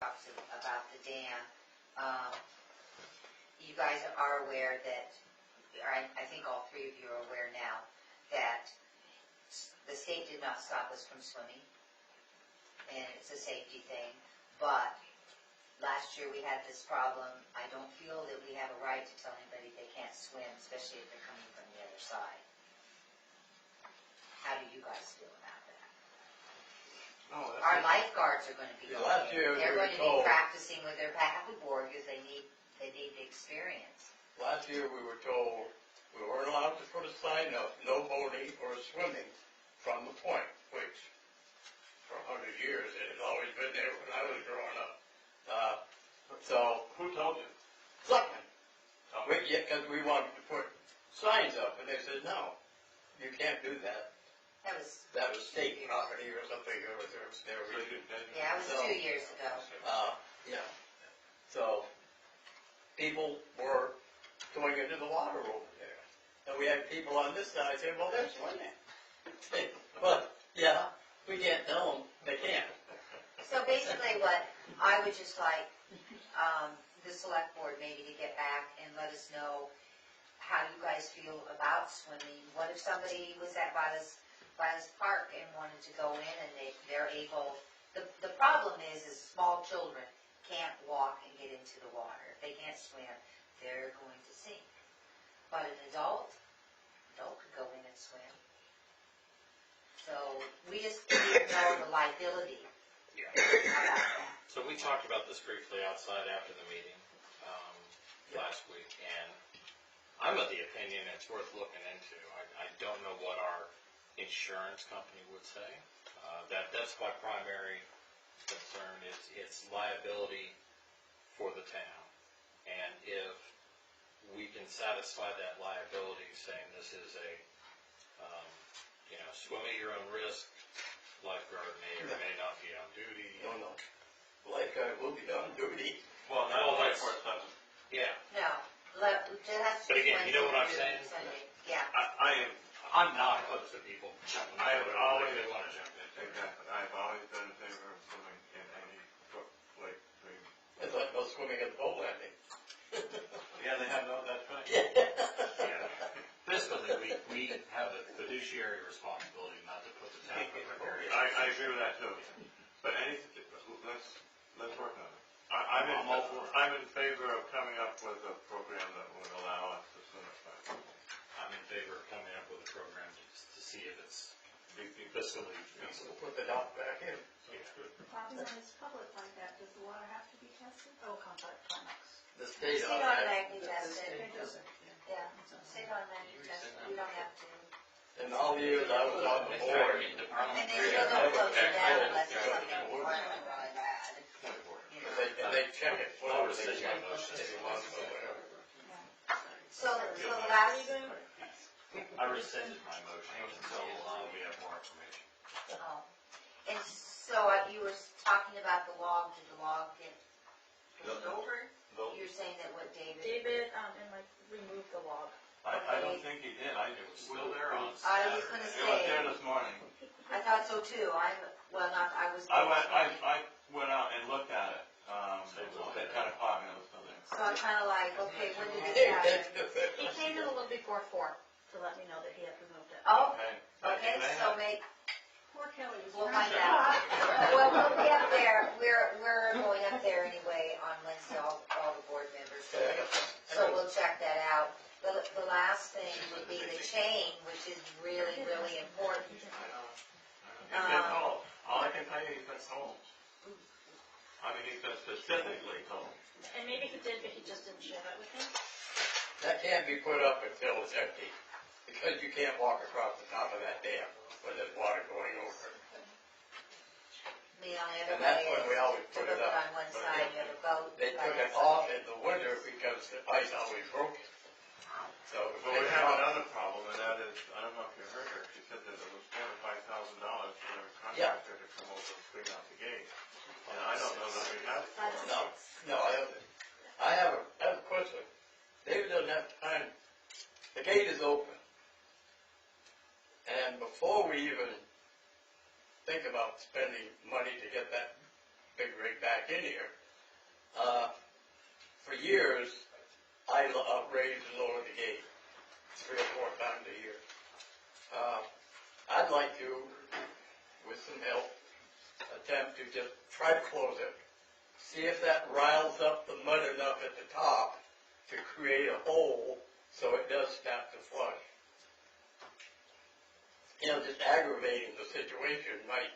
talks about the dam. You guys are aware that, or I think all three of you are aware now, that the state did not stop us from swimming, and it's a safety thing, but last year we had this problem. I don't feel that we have a right to tell anybody they can't swim, especially if they're coming from the other side. How do you guys feel about that? Our lifeguards are going to be going in. They're going to be practicing with their paddleboard because they need the experience. Last year we were told we weren't allowed to put a sign up, no boating or swimming from the point, which for 100 years it had always been there when I was growing up. So who told you? Selectmen. Because we wanted to put signs up, and they said no, you can't do that. That was state property or something. Yeah, it was 2 years ago. Yeah. So people were going into the water over there, and we had people on this side saying, "Well, they're swimming." But yeah, we can't tell them they can't. So basically, what I would just like the select board maybe to get back and let us know how you guys feel about swimming. What if somebody was at by this park and wanted to go in and they're able, the problem is small children can't walk and get into the water. If they can't swim, they're going to sink. But an adult could go in and swim. So we just need to know the liability about that. So we talked about this briefly outside after the meeting last week, and I'm of the opinion it's worth looking into. I don't know what our insurance company would say. That's my primary concern is its liability for the town. And if we can satisfy that liability saying this is a, swim at your own risk, lifeguard may or may not be on duty. No. Lifeguard will be on duty. Well, no, lifeguard doesn't. Yeah. No. But again, you know what I'm saying? Yeah. I'm not opposed to people. I have always want to jump in. Exactly. I've always been in favor of swimming in any lake stream. It's like no swimming at the boat landing. Yeah, they have that thing. Yeah. Fiscally, we have a fiduciary responsibility not to put the town in precarious. I agree with that too. But let's work on it. I'm in favor of coming up with a program that would allow us to swim at five. I'm in favor of coming up with a program to see if it's fiscally feasible. Put the dock back in. When it's public like that, does the water have to be tested? Oh, contact climax. The state automatically tested. Yeah, state automatically tested. We don't have to. In all the years I was on the board, And they still don't close it down unless it's something really bad. they check it. I'll rescind my motion. So the last. I rescinded my motion until we have more information. Oh. And so you were talking about the log. Did the log get pushed over? You're saying that what David removed the log. I don't think he did. It was still there on I was going to It was there say. this morning. I thought so too. I went out and looked at it. It kind of caught me. It was still there. So I'm kind of like, okay, when did this happen? He came in a little before 4 to let me know that he had removed it. Oh, Okay. okay. So Poor Kelly was we'll trying find to- out. Well, we'll be up there. We're going up there anyway on Wednesday. All the board members. So we'll check that out. The last thing would be the chain, which is really, really important. He said home. All I can tell you, he said home. I mean, he said specifically home. And maybe he did, but he just didn't share that with him. That can't be put up until it's empty, because you can't walk across the top of that dam when there's water going over. And that's when we always put it up. On one side, you have a boat. They took it off in the winter because the ice always broke it. So But we have another problem, and that is, I don't know if you heard her, she said that it was $4,000 to $5,000 for a contractor to come over and clean out the gate. And I don't know that we have. No, I have a question. David doesn't have time. The gate is open. And before we even think about spending money to get that big rig back in here. For years, I raised and lowered the gate 3 or 4 times a year. I'd like to, with some help, attempt to just try to close it. See if that riles up the mud enough at the top to create a hole so it does start to flush. You know, just aggravating the situation might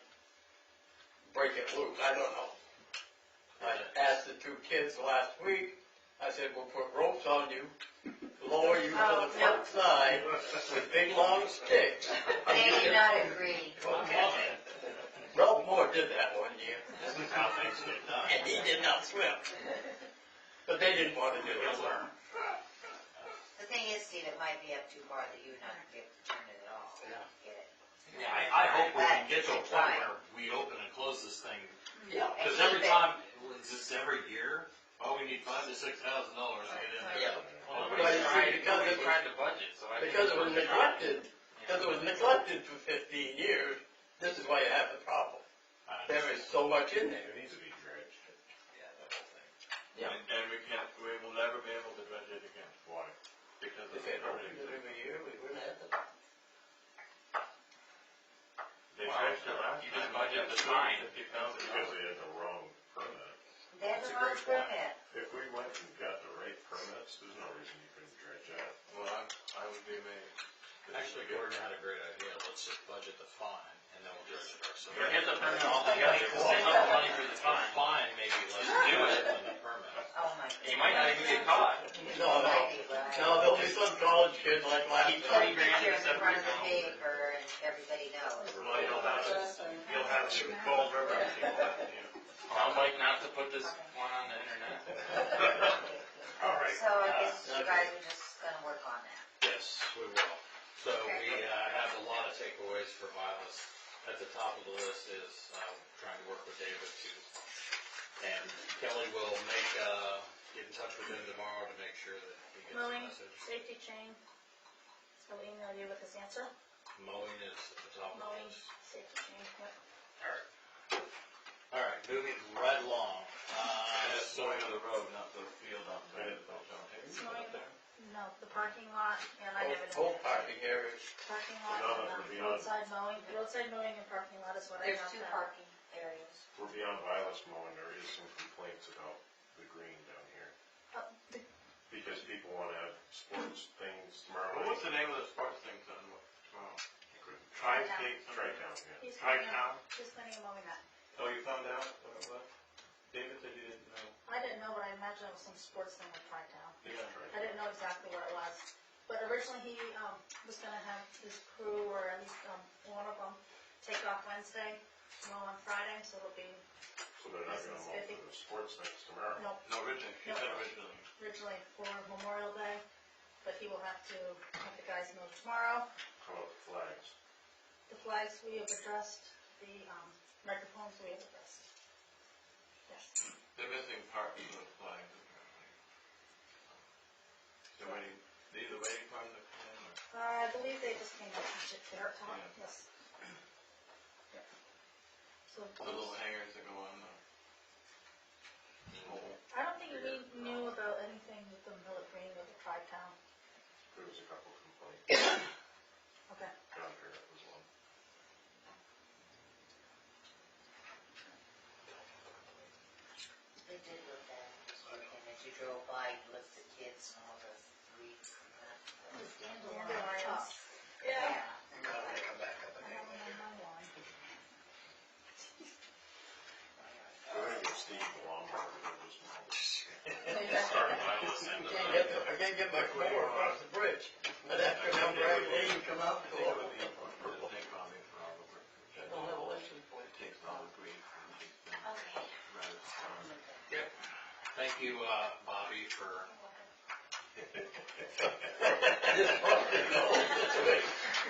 break it loose. I don't know. I asked the 2 kids last week, I said, we'll put ropes on you, lower you to the front side with big long sticks. They did not agree. Ralph Moore did that one year. This is how things get done. And he did not swim. But they didn't want to do it. The thing is, Steve, it might be up too far that you would not be able to turn it at all. Yeah. Get it. Yeah, I hope we can get to a point where we open and close this thing. Yeah. Because every time, is this every year? Oh, we need $5,000 to $6,000 to get in there. Yeah. Well, nobody's trying to budget, so I think. Because it was neglected for 15 years, this is why you have the problem. There is so much in there. It needs to be dredged. Yeah, that whole thing. Yeah. And we will never be able to dredge it again. Why? Because of If the it opened permitting. every year, we wouldn't have the. They dredged it last You time. just budget the fine. $50,000 because they had the wrong permit. They have the wrong permit. If we went and got the right permits, there's no reason you couldn't dredge that. Well, I would be amazed. Actually, Gordon had a great idea. Let's just budget the fine, and then we'll dredge it ourselves. Forget the permit altogether, we'll save up the money for the fine. Fine, maybe less do it than the permit. Oh, my God. You might not even get caught. No, there'll be some college kids like last Keep time. 20 grand Picture in instead of front of the 3,000. paper and everybody knows. Well, you'll have some cold river people. Tell Mike not to put this one on the internet. All right. So I guess you guys are just gonna work on that. Yes, we will. So we have a lot of takeaways for Violet. At the top of the list is trying to work with David too. And Kelly will get in touch with him tomorrow to make sure that he gets the Mowing, message. safety chain. So we'll email you with his answer. Mowing is at the top of the Mowing, list. safety chain, yep. All right, moving right along. That's going to the road, not the field outside of the hotel. It's mowing, no, the parking lot, and I never did. Whole parking areas. Parking lot No, and we're beyond. roadside mowing and parking lot is what I There's have 2 now. parking areas. We're beyond wireless mowing. There is some complaints about the green down here. The Because people want to have sports things tomorrow night. What's the name of the sports things on tomorrow? Tri-State, Tri-Town, yeah. He's Tri-Town? planning on mowing that. Oh, you found out what it was? David said you didn't know. I didn't know, but I imagine it was some sports thing with Tri-Town. Yeah, I didn't know exactly where it was. But originally he, was gonna have his crew, or at least, one of them, take off Wednesday, mow on Friday, so it'll be, So they're not going to mow for the sports things tomorrow. no, No, originally, she said originally. originally for Memorial Day, but he will have to have the guys mow tomorrow. How about the flags? The flags we have addressed, the, microphones we have addressed. Yes. They're missing parts of the flags apparently. They're waiting, these are waiting for them to come in or? I believe they just came up and shipped their top, Yeah. yes. Yeah. So, The little hangers that go on the pole. I don't think we knew about anything with the Millet Green or the Tri-Town. There was a couple of complaints. Okay. John Parrott was one. They did look at it this weekend. As you drove by, you looked at kids and all the wreaths and that. The Dandelions. Yeah. Yeah. And they're like, I have them on my lawn. We're going to give Steve the lawnmower. We'll just mow. Start Violet and I can't get my car across the bridge. I'd have to come right in and come out. I think it would be important to take on it for all the work. I don't have a license plate. Takes all the grief and takes them okay. rather strong. Thank you, Bobby, for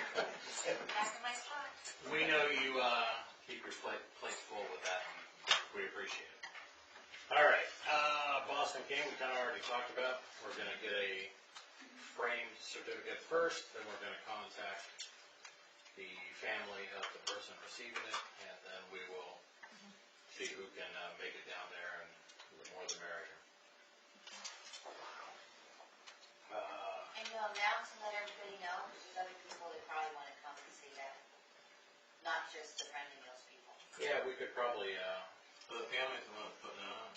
Back in my spot. we know you keep your plate full with that. We appreciate it. All right, Boston King, we kind of already talked about. We're going to get a framed certificate first, then we're going to contact the family of the person receiving it, and then we will see who can make it down there, and the more the merrier. And you'll announce and let everybody know, because there's other people that probably want to come and see that, not just the Friendly Meals people. Yeah, we could probably, So the family's the one that's putting it on.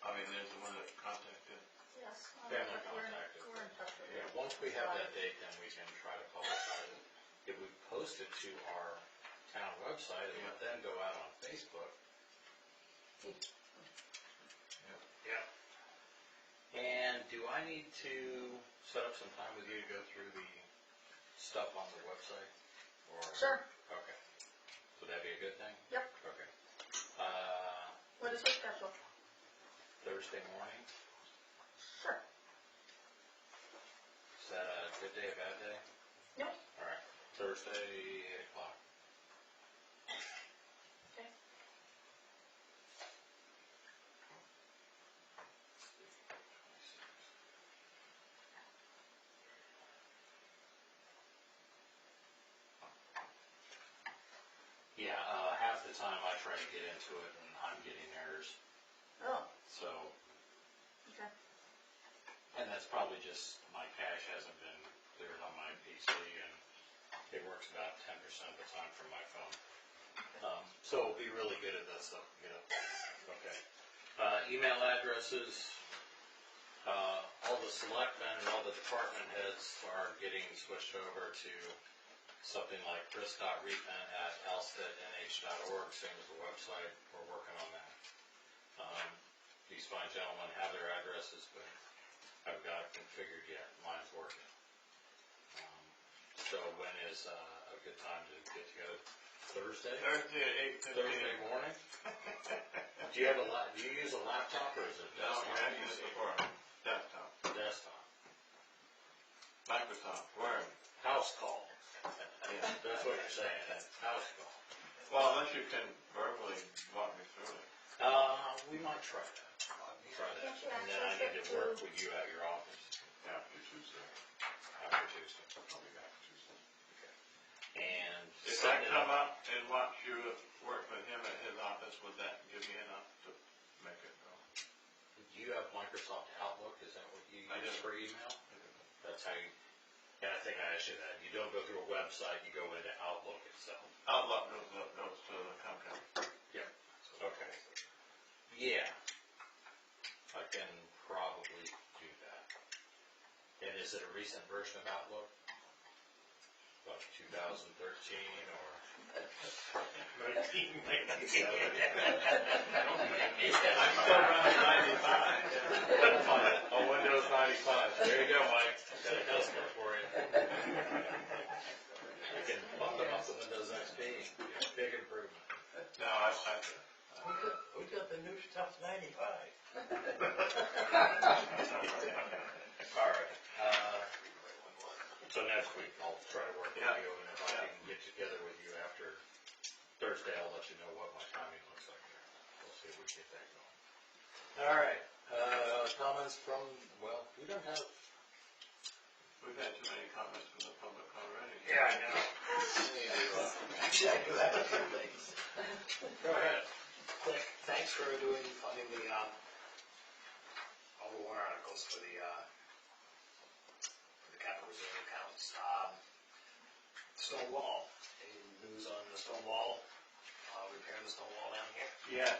I mean, there's the one that contacted. Yes. Family contacted. We're in touch with yeah, you. once we have that date, then we can try to publicize it. If we post it to our town website, it would then go out on Facebook. Yeah. And do I need to set up some time with you to go through the stuff on the website? Or? Sure. Okay. Would that be a good thing? Yep. Okay. What is your schedule? Thursday morning? Sure. Is that a good day, a bad day? Nope. All right. Thursday, 8 o'clock. Okay. Yeah, half the time I try to get into it and I'm getting errors. Oh, So, okay. and that's probably just my cache hasn't been cleared on my PC, and it works about 10% of the time from my phone. So we'll be really good at that stuff. Okay. Email addresses. All the selectmen and all the department heads are getting switched over to something like chris.repen@alsteadnh.org, same as the website. We're working on that. These fine gentlemen have their addresses, but haven't got it configured yet. Mine's working. So when is a good time to get together? Thursday? Thursday at 8:15. Thursday morning? Do you use a laptop or is it No, desktop? I use it for desktop. Desktop. Microsoft Word. House call. Yeah. That's what you're saying. House call. Well, unless you can verbally walk me through it. We might try that. Can't you And then I access need it to work with you at your office After Tuesday. after Tuesday. I'll be back Tuesday. Okay. And If I come up and watch you work with him at his office, would that give me enough to make it go? do you have Microsoft Outlook? Is that what you I use do. for email? That's how you, and I think I asked you that. You don't go through a website, you go into Outlook itself. Outlook goes to the Comcast. Yep. Okay. Yeah. I can probably do that. And is it a recent version of Outlook? Like 2013 or? 1997. I'm still running 95. On Windows 95. There you go, Mike. Got a customer for you. You can bump them up to Windows XP. Big improvement. No, We got the new stuff 95. All right. So next week, I'll try to work with Yeah. you, and if I can get together with you after Thursday, I'll let you know what my timing looks like there. We'll see if we get that going. All right. Comments from, well, we don't have. we've had too many comments from the public already. Yeah, I know. Actually, I do have a few things. Go ahead. Thanks for funding the, all the warrant articles for the capital reserve accounts. Stone wall, any news on the stone wall, repairing the stone wall down here? Yes.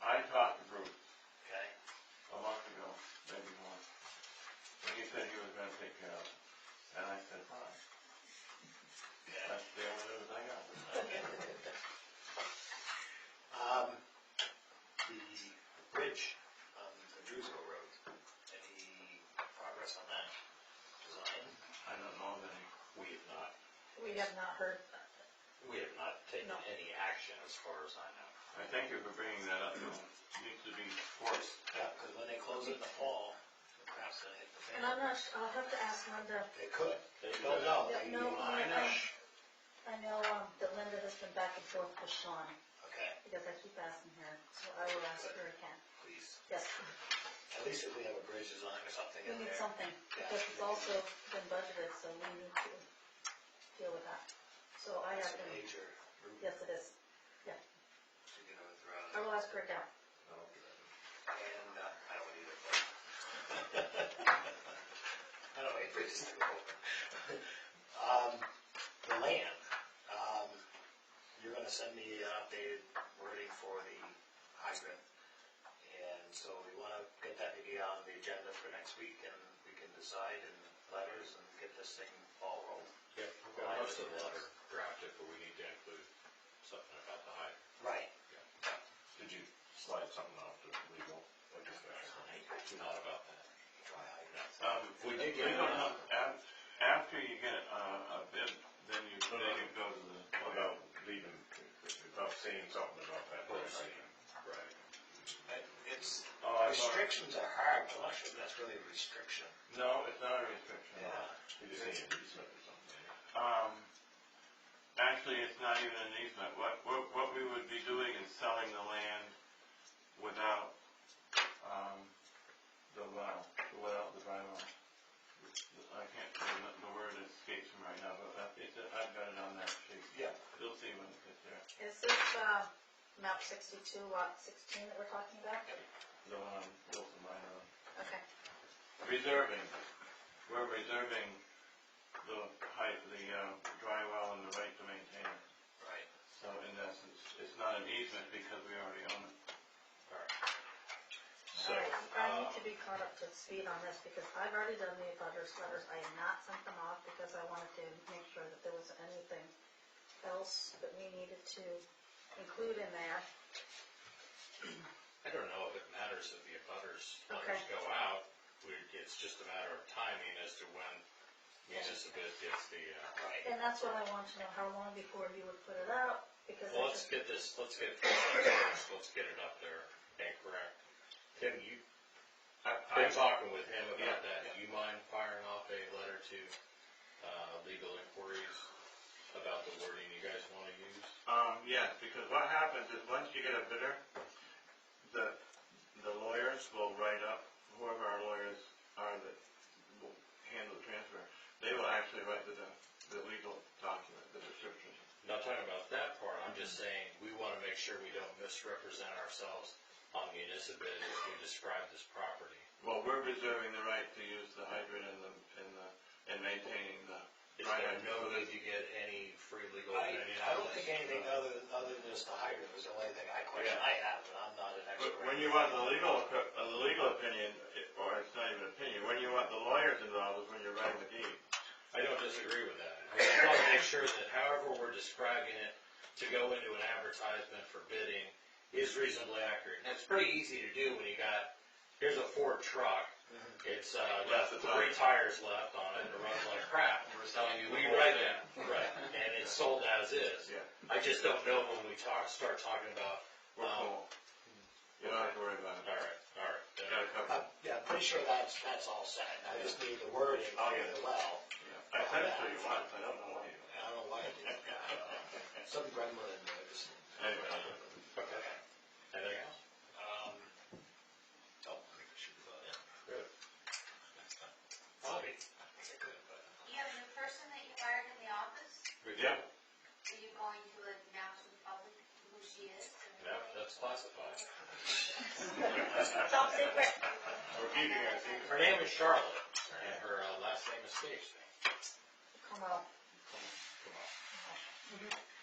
I talked to Bruce Okay. a month ago, maybe more. And he said he was gonna take care of it. And I said, fine. Okay. That's the only news I got. The bridge on the Drewsville Road, any progress on that design? I don't know of any. We have not heard that. We have not taken No. any action as far as I know. I thank you for bringing that up. It needs to be forced. Yeah, because when they close it in the fall, perhaps they hit the fan. And I'm not, I'll have to ask Linda. They could. They don't could. know. Yeah, no, I know. I know that Linda has been back and forth with Sean, Okay, because I keep asking her, so I will ask her again. please. Yes, At least if we have a bridge design or something we in need there. something, because it's also been budgeted, so we need to deal with that. So I It's have a been, major route yes, it is. to get over throughout. I will ask her again. And, I don't either, but. I don't know, it brings us to the the land, you're gonna send me an updated wording for the hydrant. And so we wanna get that maybe on the agenda for next week, and we can decide in letters and get this thing all rolling. Yeah, we've got most of the letter drafted, but we need to include something about the height. Right. Did you slide something off to legal? Not about that. Dry hydrant. We did get legal, it. after you get a bid, then you go to the. About leaving, about saying something about that. Right. It's, Oh, I thought- restrictions are hard, I'm not sure if that's really a restriction. No, it's not a restriction. You just need an easement or something. Actually, it's not even an easement. What we would be doing is selling the land without, the well, the dry well. I can't, the word escapes me right now, but I've got it on that sheet. Yeah. You'll see when it gets there. Is this, map 62, lot 16 that we're talking about? The one I'm built in mine on. Okay. Reserving, we're reserving the height, the dry well and the right to maintain it. Right. So in essence, it's not an easement because we already own it. So, I need to be caught up to speed on this because I've already done the abutters letters. I have not sent them off because I wanted to make sure that there was anything else that we needed to include in there. I don't know if it matters if the abutters Okay. letters go out. It's just a matter of timing as to when municipal gets the, Right. And that's what I want to know, how long before you would put it out, because well, I let's just, get this, let's get first, let's get it up there and correct. Tim, you've been talking with him about that. Do you mind firing off a letter to, legal inquiries about the wording you guys wanna use? Yes, because what happens is once you get a bidder, the lawyers will write up, whoever our lawyers are that will handle the transfer, they will actually write the legal document, the description. Not talking about that part, I'm just saying, we wanna make sure we don't misrepresent ourselves on municipal as we describe this property. Well, we're reserving the right to use the hydrant and maintaining the Is dry there hydrant. no need to get any free legal I opinion I on don't this? think anything other than just the hydrant was the only thing question I have, and I'm not an expert. But when you want the legal opinion, or it's not even opinion, when you want the lawyers involved is when you're writing the deed. I don't disagree with that. I just want to make sure that however we're describing it to go into an advertisement for bidding is reasonably accurate. And it's pretty easy to do when you got, here's a Ford truck. It's, got 3 tires left on it and it runs like crap. We're telling you. We write that, right, and it's sold as is. Yeah. I just don't know when we start talking about, We're cool. You don't have to worry about it. all right. You got it covered. Yeah, I'm pretty sure that's all set. I just need the wording for the well. I sent it to you once, I don't know why you. I don't know why I did that. Some gremlin in there just. Anyway, Okay. Anything else? Oh, I think we should, Good. Bobby. I think I could, but. You have a new person that you hired in the office? yeah, Are you going to announce to the public who she is? No, that's classified. top secret. we're keeping our secret. Her name is Charlotte, and her last name escapes me. Come on.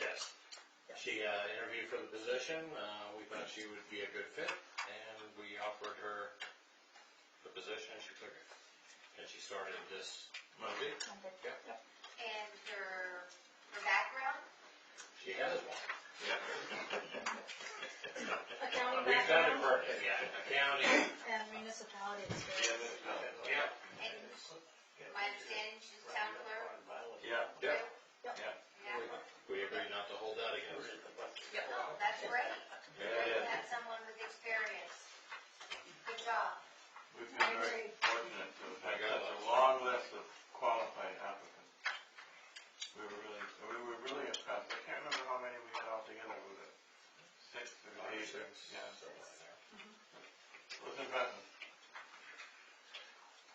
Yes. She interviewed for the position. We thought she would be a good fit, and we offered her the position, and she took it. And she started this Monday. Yep. And her background? She has one. Accounting We found it background pertinent, yeah. County. and municipality experience. Yeah. And my understanding, she's a town clerk? Yeah, Yeah. Yeah. We agreed not to hold that against her. No, that's great. yeah. That's someone with experience. Good job. We've been very fortunate to have I got such a it. long list of qualified applicants. We were really impressed. I can't remember how many we had altogether, was it 6 or 8? Yeah, Something like that. it was impressive.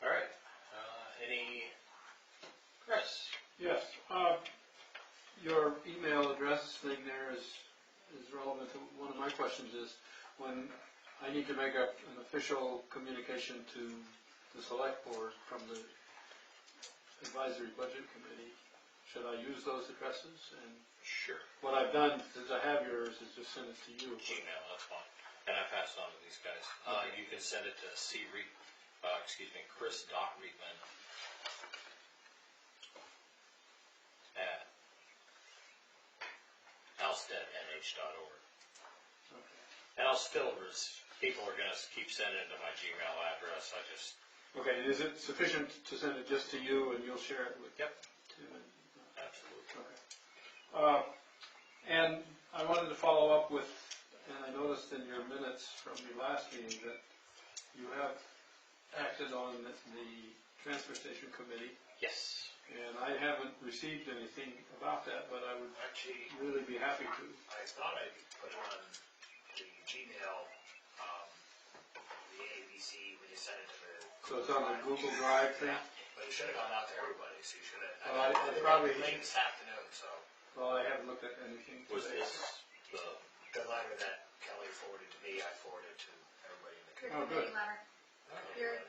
All right. Any, Chris? Yes, your email address thing there is relevant to one of my questions is, when I need to make an official communication to the select board from the advisory budget committee, should I use those addresses? And Sure. what I've done, since I have yours, is just send it to you. Gmail, that's fine. And I passed it on to these guys. You can send it to Chris.Reitman at alsteadnh.org. And I'll still, people are gonna keep sending it to my Gmail address, I just. Okay, is it sufficient to send it just to you and you'll share it with? Yep. Tim and- Absolutely. Okay. And I wanted to follow up with, and I noticed in your minutes from your last meeting that you have acted on the transfer station committee, Yes. and I haven't received anything about that, but I would Actually, really be happy to. I thought I put it on the Gmail, the ABC, when you sent it to the. So it's on the Google Drive thing? But it should have gone out to everybody, so you should have. Well, I think probably- it was late this afternoon, so. Well, I haven't looked at anything Was today. this the, The letter that Kelly forwarded to me, I forwarded to everybody in the Your Oh, good. committee letter, your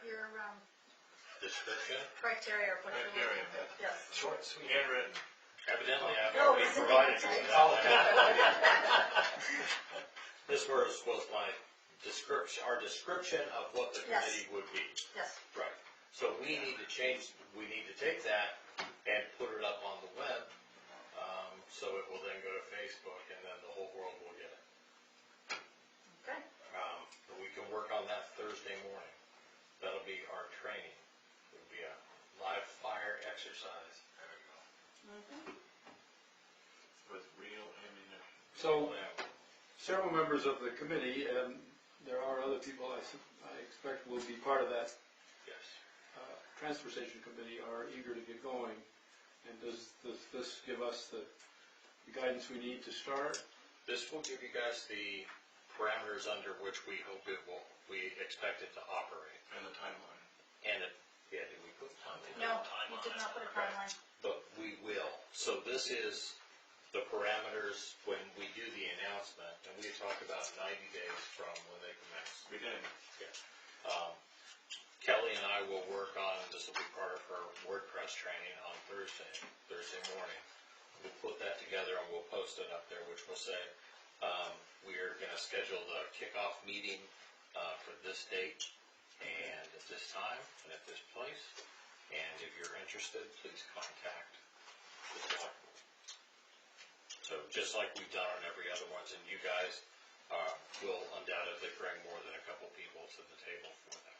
description? criteria, or what you're looking at. Yes. short, sweet. Handwritten. Evidently, I've No, already it's in provided you the with Oh. that. This was my description, our description of what the Yes. committee would be. Yes. Right. So we need to take that and put it up on the web, so it will then go to Facebook and then the whole world will get it. Okay. But we can work on that Thursday morning. That'll be our training. It'll be a live fire exercise. With real ammunition. So, Yeah. several members of the committee, and there are other people I expect will be part of that Yes. transfer station committee, are eager to get going. And does this give us the guidance we need to start? This will give you guys the parameters under which we expect it to operate. And the timeline. And did we put time in? No, you did not put a timeline. But we will. So this is the parameters when we do the announcement, and we talked about 90 days from when they commence. Beginning. Kelly and I will work on, this will be part of her WordPress training on Thursday morning. We'll put that together and we'll post it up there, which will say, we are going to schedule the kickoff meeting for this date and at this time and at this place. And if you're interested, please contact the select board. So just like we've done on every other ones, and you guys will undoubtedly bring more than a couple people to the table for that.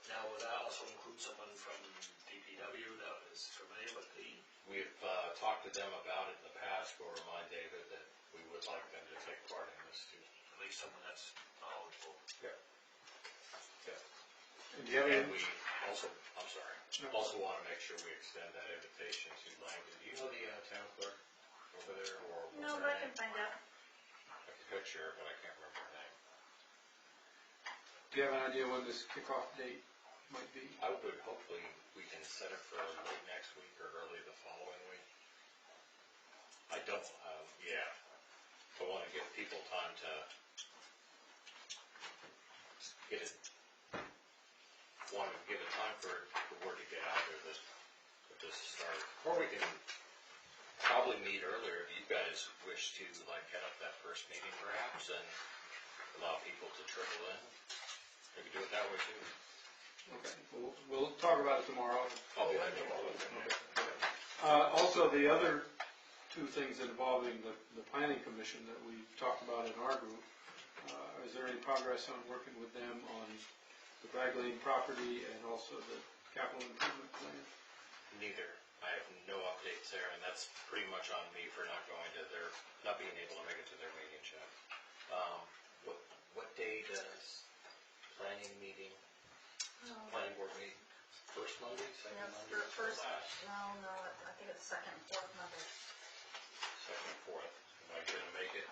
Now, would that also include someone from DPW that is familiar with the? We've talked to them about it in the past. We'll remind David that we would like them to take part in this too. At least someone that's knowledgeable. Yeah. And do you have And any? we also, I'm sorry, also want to make sure we extend that invitation to Langdon. Do you know the town clerk over there, or what's No, her but I name? can find out. I can picture her, but I can't remember her name. Do you have an idea when this kickoff date might be? I would hopefully we can set it for late next week or early the following week. I don't, I want to give people time to get it, want to give it time for the word to get out there that this started. Or we can probably meet earlier if you guys wish to head up that first meeting perhaps and allow people to trickle in. We can do it that way too. Okay, we'll talk about it tomorrow. I'll be there tomorrow. Also, the other two things involving the planning commission that we talked about in our group, is there any progress on working with them on the Bagley property and also the capital improvement plan? Neither. I have no updates there, and that's pretty much on me for not being able to make it to their meeting yet. What day does planning board meeting? First Monday, second Yes, Monday? first, Last? no, I think it's second and fourth Monday. Second, fourth. Am I gonna make it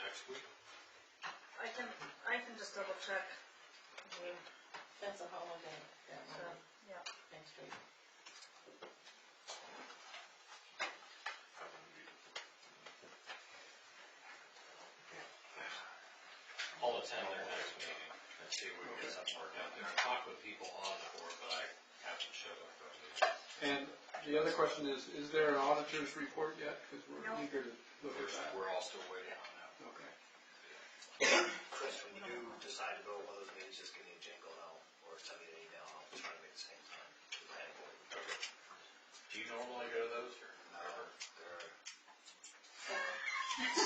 next week? I can just double check. That's a holiday, that So, Monday, yeah. next week. work out there. I've talked with people on the board, but I haven't showed up for a meeting. And the other question is there an auditor's report yet? Because we're No. eager to look at that. We're all still waiting on that. Okay. Chris, when you do decide to go to one of those meetings, just give me a jingle and or send me an email, I'll try to make the same time. to the planning board. Okay. Do you normally go to those or whatever?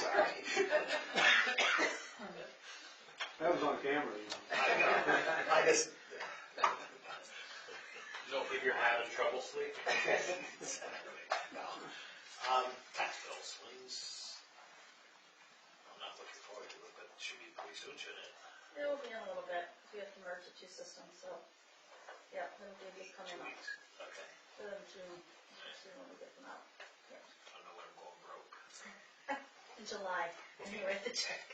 Sorry. That was on camera, you know. I know, I just. If you're having trouble sleeping. No. Tax bills, when's, I'm not looking forward to it, but it should be pretty soon, shouldn't it? It'll be in a little bit, we have to merge the two systems, so, yeah, it'll be coming 2 up. weeks, okay. Put them to, see when we get them out. I don't know when I'm going broke. In July, when you write the check.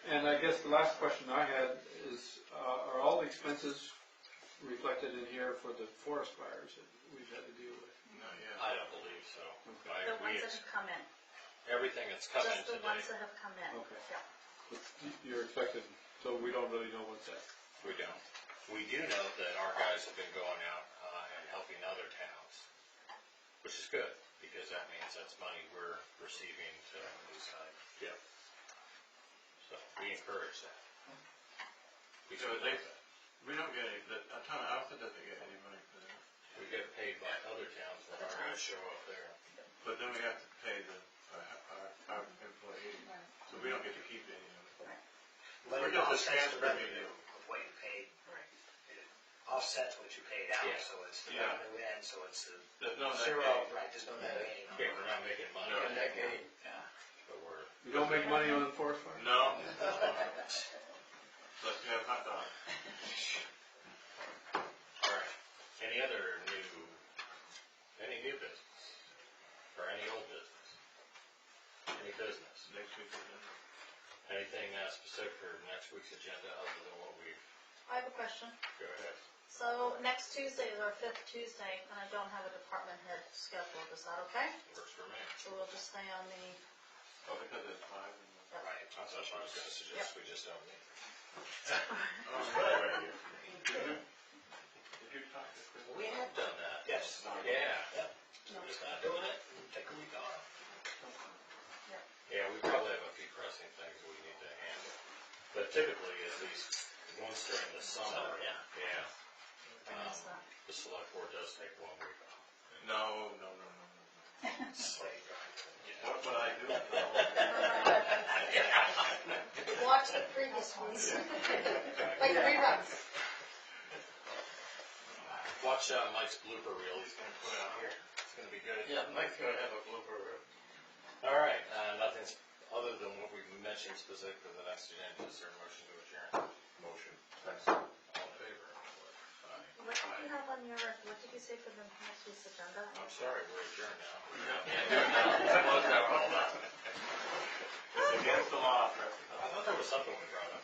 And I guess the last question I had is, are all the expenses reflected in here for the forest fires that we've had to deal with? Not yet. I don't believe so. The ones that have come in, Everything that's come in just the today, ones that have come in. Okay. Yeah. But you're expected, so we don't really know what's that. we don't. We do know that our guys have been going out and helping other towns, which is good, because that means that's money we're receiving to decide. Yep. So we encourage that. We So support they- that. We don't get any, the town of Alstead doesn't get any money for that. We get paid by other towns when our guys show up there. But then we have to pay our employees, so we don't get to keep any of it. But We're it just a offsets the transfer revenue meeting. of what you paid. Right. It offsets what you paid out, Yeah. so it's the Yeah. revenue in, so it's the There's no net zero, gain. right, there's no net gain. Yeah, we're not making money No. on that game, but we're, You don't make money on the forest fire? No. Unless you have hot dogs. all right. Any other any new business? Or any old business? Any business? Next week is done. Anything specific for next week's agenda other than what we've, I have a question. go ahead. So next Tuesday is our 5th Tuesday, and I don't have a department head scheduled, is that okay? Works for me. So we'll just stay on the, Oh, because it's 5 and. Right. I thought she was gonna suggest we just don't meet. Oh, right. Did you talk to Chris? We have done that. Yes. Yeah. So we're just not doing it, take a week off. Yeah, we probably have a few pressing things we need to handle. But typically, at least once during the summer. Summer, yeah. Yeah. I missed that. The select board does take 1 week off. No. Slave drive. What would I do? Watch the previous ones, like reruns. Watch Mike's blooper reel he's gonna put out here. It's gonna be good. Yeah, Mike's gonna have a blooper reel. All right, nothing other than what we mentioned specific for the next agenda. Is there a motion to adjourn? Motion. All in favor? Aye. What did you have on your, what did you say for the next week's agenda? I'm sorry, we're adjourned now. It's against the law, Chris. I thought there was something we brought up.